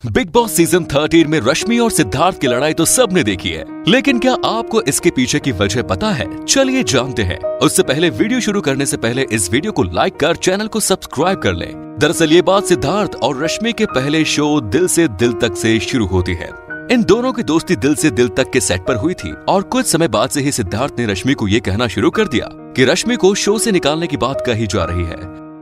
Big boss season 13 में रश्मि और सिद्धार्थ की लड़ाई तो सबने देखी है, लेकिन क्या आपको इसके पीछे की वजह पता है? चलिए जानते हैं। उससे पहले वीडियो शुरू करने से पहले इस वीडियो को लाइक कर चैनल को सब्सक्राइब कर लें। दरअसल ये बात सिद्धार्थ और रश्मि के पहले शो दिल से दिल तक से शुरू होती है। इन दोनों की दोस्ती दिल से दिल तक के सेट पर हुई थी और कुछ समय बाद से ही सिद्धार्थ ने रश्मि को ये कहना शुरू कर दिया कि रश्मि को शो से निकालने की बात कही जा रही है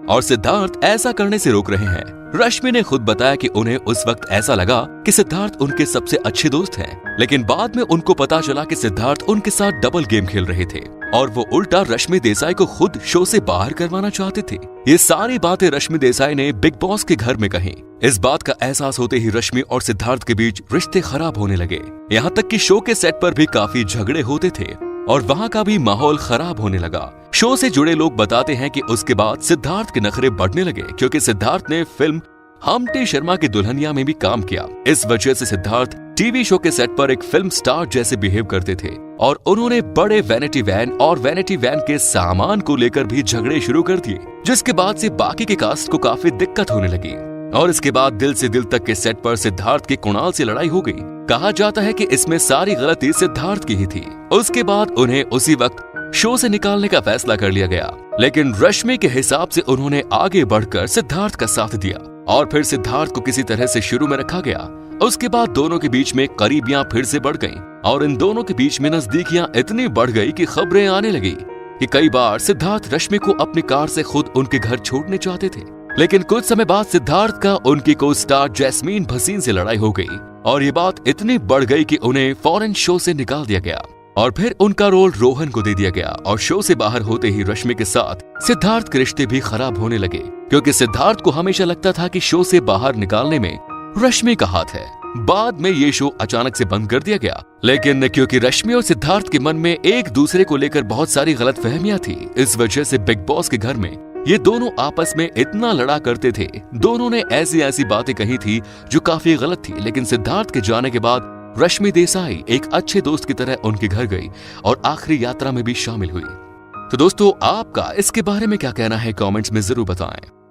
और सिद्धार्थ ऐसा करने से रोक रहे हैं। रश्मि ने खुद बताया कि उन्हें उस वक्त ऐसा लगा कि सिद्धार्थ उनके सबसे अच्छे दोस्त हैं, लेकिन बाद में उनको पता चला कि सिद्धार्थ उनके साथ डबल गेम खेल रहे थे और वो उल्टा रश्मि देसाई को खुद शो से बाहर करवाना चाहते थे। ये सारी बातें रश्मि देसाई ने बिग बॉस के घर में कही। इस बात का एहसास होते ही रश्मि और सिद्धार्थ के बीच रिश्ते खराब होने लगे। यहाँ तक कि शो के सेट पर भी काफी झगड़े होते थे और वहाँ का भी माहौल खराब होने लगा। शो से जुड़े लोग बताते हैं कि उसके बाद सिद्धार्थ के नखरे बढ़ने लगे क्योंकि सिद्धार्थ ने फिल्म हमटी शर्मा की दुल्हनिया में भी काम किया। इस वजह से सिद्धार्थ टीवी शो के सेट पर एक फिल्म स्टार जैसे बिहेव करते थे और उन्होंने बड़े वैनिटी वैन और वैनिटी वैन के सामान को लेकर भी झगड़े शुरू कर दिए, जिसके बाद से बाकी के कास्ट को काफी दिक्कत होने लगी। और इसके बाद दिल से दिल तक के सेट पर सिद्धार्थ की कुणाल से लड़ाई हो गई। कहा जाता है कि इसमें सारी गलती सिद्धार्थ की ही थी। उसके बाद उन्हें उसी वक्त शो से निकालने का फैसला कर लिया गया, लेकिन रश्मि के हिसाब से उन्होंने आगे बढ़कर सिद्धार्थ का साथ दिया और फिर सिद्धार्थ को किसी तरह से शुरू में रखा गया। उसके बाद दोनों के बीच में करीबियां फिर से बढ़ गईं और इन दोनों के बीच में नजदीकियां इतनी बढ़ गई कि खबरें आने लगी कि कई बार सिद्धार्थ रश्मि को अपनी कार से खुद उनके घर छोड़ने चाहते थे। लेकिन कुछ समय बाद सिद्धार्थ का उनकी को स्टार जैस्मीन भसीन से लड़ाई हो गई और ये बात इतनी बढ़ गई कि उन्हें फौरन शो से निकाल दिया गया और फिर उनका रोल रोहन को दे दिया गया। और शो से बाहर होते ही रश्मि के साथ सिद्धार्थ के रिश्ते भी खराब होने लगे क्योंकि सिद्धार्थ को हमेशा लगता था कि शो से बाहर निकालने में रश्मि का हाथ है। बाद में ये शो अचानक से बंद कर दिया गया, लेकिन क्योंकि रश्मि और सिद्धार्थ के मन में एक दूसरे को लेकर बहुत सारी गलतफहमियां थी, इस वजह से बिग बॉस के घर में ये दोनों आपस में इतना लड़ा करते थे। दोनों ने ऐसी ऐसी बातें कही थी जो काफी गलत थी, लेकिन सिद्धार्थ के जाने के बाद रश्मि देसाई एक अच्छे दोस्त की तरह उनके घर गई और आखिरी यात्रा में भी शामिल हुई। तो दोस्तों, आपका इसके बारे में क्या कहना है? कमेंट्स में जरूर बताएं।